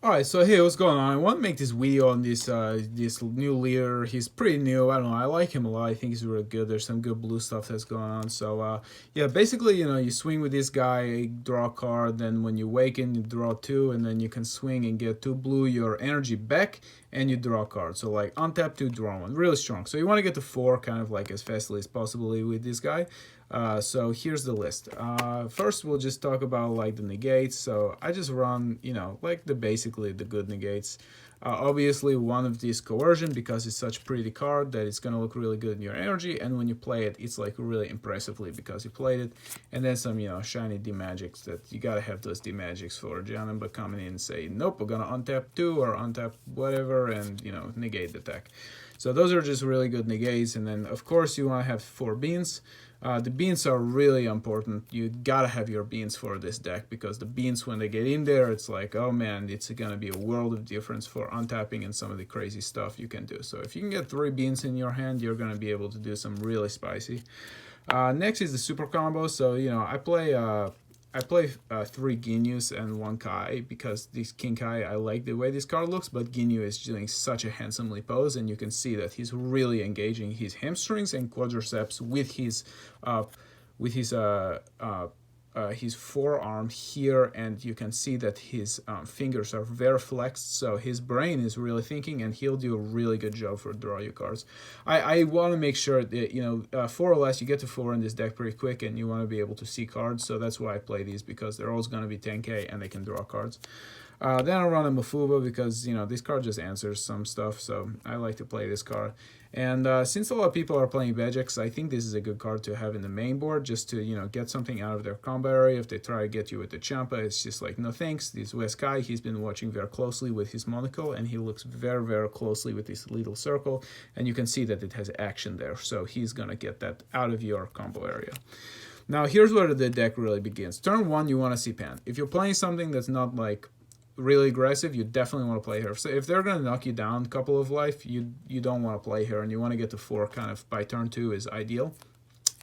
Alright, so hey, what's going on? I want to make this video on this new leader. He's pretty new. I don't know. I like him a lot. I think he's really good. There's some good blue stuff that's going on. So yeah, basically, you swing with this guy, draw a card. Then when you awaken, you draw two, and then you can swing and get two blue, your energy back, and you draw a card. So like untap two, draw one. Really strong. So you want to get to four kind of like as fastly as possibly with this guy. So here's the list. First, we'll just talk about like the negates. So I just run, like basically the good negates. Obviously, one of these coercion because it's such a pretty card that it's gonna look really good in your energy, and when you play it, it's like really impressively because you played it. And then some, shiny D magics that you gotta have those D magics for Janamba coming in and say, nope, we're gonna untap two or untap whatever, and negate the attack. So those are just really good negates, and then of course you want to have four beans. The beans are really important. You gotta have your beans for this deck because the beans, when they get in there, it's like, oh man, it's gonna be a world of difference for untapping and some of the crazy stuff you can do. So if you can get three beans in your hand, you're gonna be able to do some really spicy. Next is the super combo. So I play three Ginyus and one Kai because this King Kai, I like the way this card looks, but Ginyu is doing such a handsomely pose, and you can see that he's really engaging his hamstrings and quadriceps with his forearm here, and you can see that his fingers are very flexed, so his brain is really thinking, and he'll do a really good job for draw your cards. I want to make sure that four or less, you get to four in this deck pretty quick, and you want to be able to see cards, so that's why I play these, because they're always going to be 10k and they can draw cards. Then I run a Mafuba because this card just answers some stuff, so I like to play this card. And since a lot of people are playing Vegex, I think this is a good card to have in the main board just to get something out of their combo area. If they try to get you with the Champa, it's just like, no thanks. This West Kai, he's been watching very closely with his monocle, and he looks very, very closely with this little circle, and you can see that it has action there, so he's gonna get that out of your combo area. Now here's where the deck really begins. Turn one, you want to see Pan. If you're playing something that's not like really aggressive, you definitely want to play her. So if they're going to knock you down a couple of life, you don't want to play her, and you want to get to four kind of by turn two is ideal.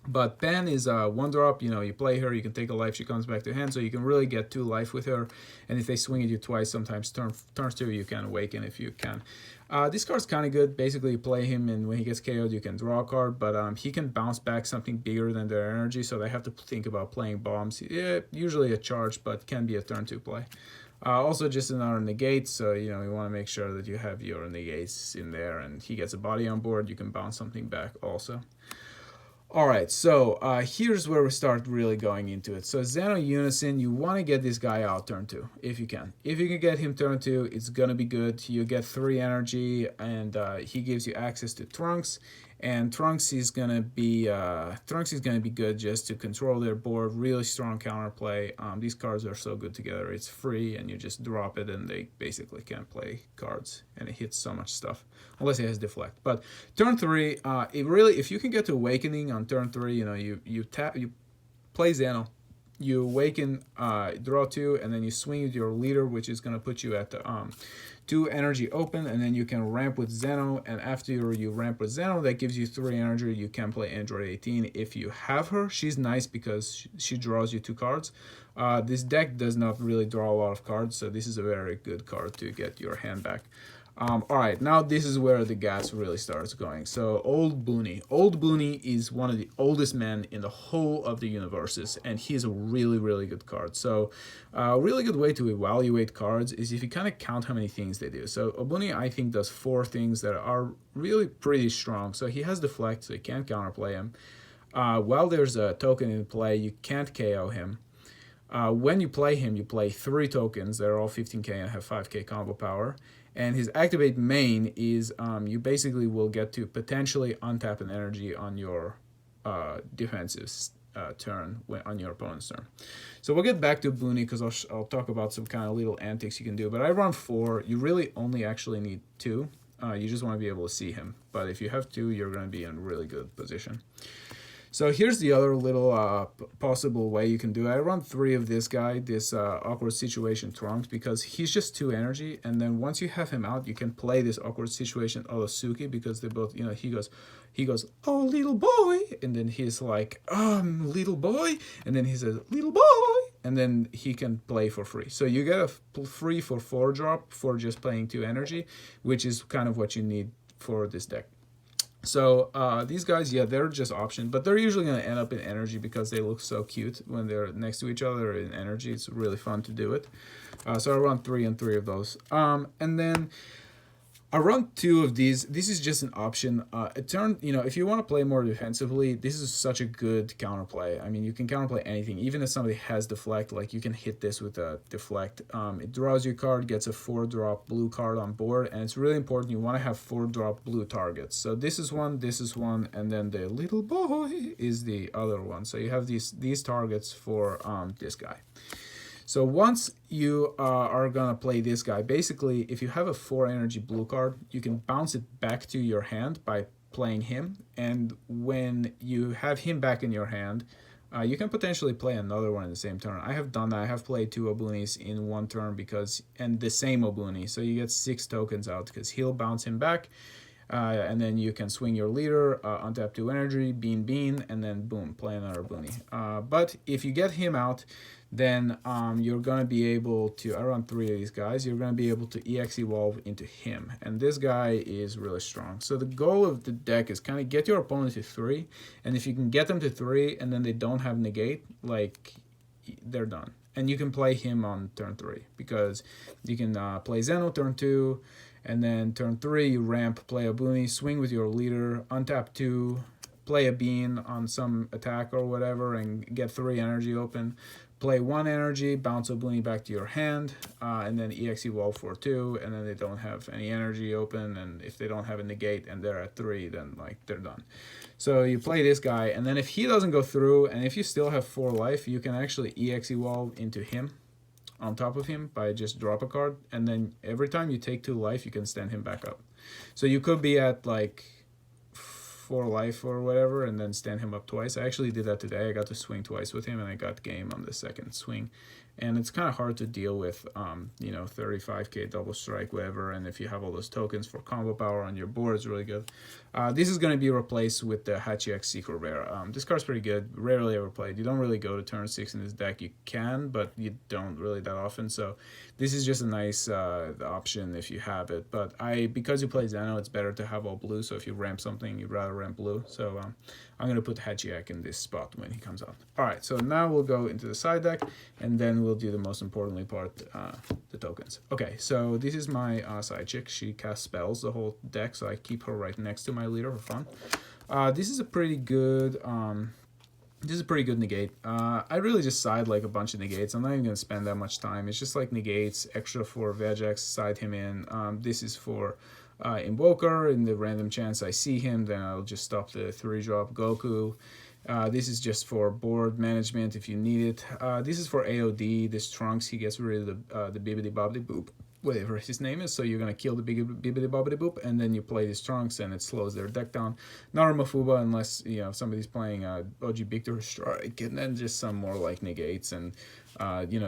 But Pan is one drop, you play her, you can take a life, she comes back to hand, so you can really get 2 life with her. And if they swing at you twice, sometimes turn 2 you can awaken if you can. This card's kind of good. Basically, you play him, and when he gets KO'd, you can draw a card, but he can bounce back something bigger than their energy, so they have to think about playing bombs. Yeah, usually a charge, but can be a turn 2 play. Also, just another negate, so you want to make sure that you have your negates in there, and he gets a body on board, you can bounce something back also. Alright, so here's where we start really going into it. So Zeno Unison, you want to get this guy out turn 2, if you can. If you can get him turn 2, it's going to be good. You get 3 energy, and he gives you access to Trunks. And Trunks is gonna be good just to control their board. Really strong counterplay. These cards are so good together. It's free, and you just drop it, and they basically can't play cards, and it hits so much stuff unless it has deflect. But turn 3, if you can get to awakening on turn 3, you play Zeno. You awaken, draw 2, and then you swing with your leader, which is going to put you at the 2 energy open, and then you can ramp with Zeno, and after you ramp with Zeno, that gives you 3 energy. You can play Android 18 if you have her. She's nice because she draws you 2 cards. This deck does not really draw a lot of cards, so this is a very good card to get your hand back. Alright, now this is where the gas really starts going. So Obuni. Obuni is one of the oldest men in the whole of the universes, and he's a really, really good card. So a really good way to evaluate cards is if you kind of count how many things they do. So Obuni, I think, does 4 things that are really pretty strong. So he has deflect, so you can't counterplay him. While there's a token in play, you can't KO him. When you play him, you play 3 tokens that are all 15k and have 5k combo power. And his activate main is you basically will get to potentially untap an energy on your defensive turn on your opponent's turn. So we'll get back to Obluni because I'll talk about some kind of little antics you can do. But I run 4. You really only actually need 2. You just want to be able to see him. But if you have 2, you're going to be in a really good position. So here's the other little possible way you can do it. I run 3 of this guy, this awkward situation Trunks, because he's just 2 energy, and then once you have him out, you can play this awkward situation Olosuke, because they both, he goes, oh, little boy, and then he's like, little boy, and then he says, little boy, and then he can play for free. So you get a free for 4 drop for just playing 2 energy, which is kind of what you need for this deck. So these guys, yeah, they're just option, but they're usually going to end up in energy because they look so cute when they're next to each other in energy. It's really fun to do it. So I run 3 and 3 of those. And then I run 2 of these. This is just an option. A turn, if you want to play more defensively, this is such a good counterplay. I mean, you can counterplay anything. Even if somebody has deflect, like you can hit this with a deflect. It draws you a card, gets a 4-drop blue card on board, and it's really important. You want to have 4-drop blue targets. So this is one, and then the little boy is the other one. So you have these targets for this guy. So once you are going to play this guy, basically, if you have a 4 energy blue card, you can bounce it back to your hand by playing him. And when you have him back in your hand, you can potentially play another one in the same turn. I have done that. I have played 2 Obunis in one turn and the same Obuni. So you get 6 tokens out because he'll bounce him back. And then you can swing your leader, untap 2 energy, bean, and then boom, play another Obuni. But if you get him out, then you're going to be able to, I run 3 of these guys, you're going to be able to EX evolve into him. And this guy is really strong. So the goal of the deck is kind of get your opponent to 3. And if you can get them to 3 and then they don't have negate, like they're done. And you can play him on turn 3 because you can play Zeno turn 2. And then turn 3, you ramp, play Obuni, swing with your leader, untap 2, play a bean on some attack or whatever, and get 3 energy open. Play 1 energy, bounce Obuni back to your hand, and then EX evolve for 2, and then they don't have any energy open, and if they don't have a negate and they're at 3, then like they're done. So you play this guy, and then if he doesn't go through, and if you still have 4 life, you can actually EX evolve into him on top of him by just drop a card, and then every time you take 2 life, you can stand him back up. So you could be at like 4 life or whatever and then stand him up twice. I actually did that today. I got to swing twice with him and I got game on the second swing. And it's kind of hard to deal with, 35k double strike, whatever. And if you have all those tokens for combo power on your board, it's really good. This is going to be replaced with the Hachiek Secret Rare. This card's pretty good. Rarely ever played. You don't really go to turn 6 in this deck. You can, but you don't really that often. So this is just a nice option if you have it. But because you play Zeno, it's better to have all blue. So if you ramp something, you'd rather ramp blue. So I'm going to put Hachiek in this spot when he comes out. All right, so now we'll go into the side deck, and then we'll do the most importantly part, the tokens. Okay, so this is my side chick. She casts spells the whole deck, so I keep her right next to my leader for fun. This is a pretty good negate. I really just side like a bunch of negates. I'm not even going to spend that much time. It's just like negates, extra for Vegex, side him in. This is for Invoker. In the random chance I see him, then I'll just stop the 3-drop Goku. This is just for board management if you need it. This is for AOD. This Trunks, he gets rid of the Bibbidi Bobbidi Boop, whatever his name is. So you're going to kill the Bibbidi Bobbidi Boop, and then you play these Trunks, and it slows their deck down. Narumafuba, unless somebody's playing OG Victor Strike, and then just some more like negates. And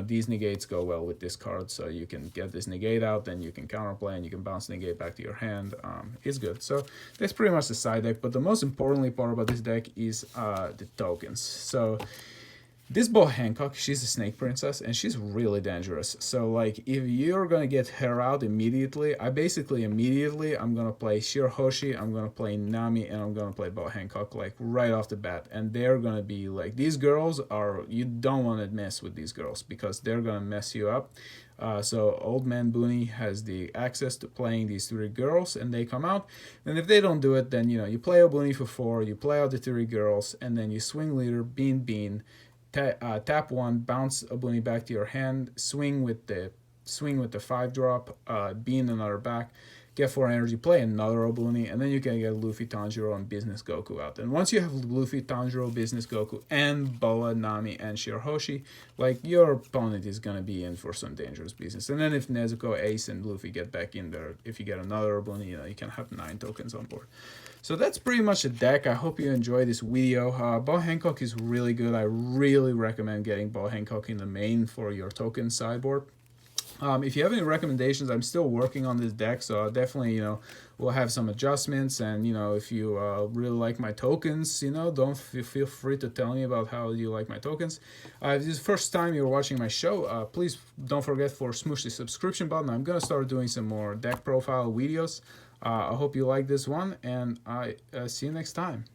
these negates go well with this card, so you can get this negate out, then you can counterplay, and you can bounce negate back to your hand. It's good. So that's pretty much the side deck, but the most importantly part about this deck is the tokens. So this Bo Hancock, she's a snake princess, and she's really dangerous. So, like, if you're going to get her out immediately, I'm going to play Shirahoshi, I'm going to play Nami, and I'm going to play Bo Hancock, like, right off the bat. And they're going to be, like, these girls are, you don't want to mess with these girls, because they're going to mess you up. So Old Man Booney has the access to playing these 3 girls, and they come out. And if they don't do it, then, you play Obluni for 4, you play out the 3 girls, and then you swing leader, bean, tap 1, bounce Obuni back to your hand, swing with the 5-drop, bean another back, get 4 energy, play another Obuni, and then you can get Luffy, Tanjiro, and Business Goku out. And once you have Luffy, Tanjiro, Business Goku, and Boa, Nami, and Shirahoshi, like, your opponent is going to be in for some dangerous business. And then if Nezuko, Ace, and Luffy get back in there, if you get another Obuni, you can have 9 tokens on board. So that's pretty much the deck. I hope you enjoyed this video. Bo Hancock is really good. I really recommend getting Bo Hancock in the main for your token sideboard. If you have any recommendations, I'm still working on this deck, so definitely, we'll have some adjustments. And, if you really like my tokens, don't feel free to tell me about how you like my tokens. If this is the first time you're watching my show, please don't forget for smoosh the subscription button. I'm going to start doing some more deck profile videos. I hope you like this one, and I see you next time.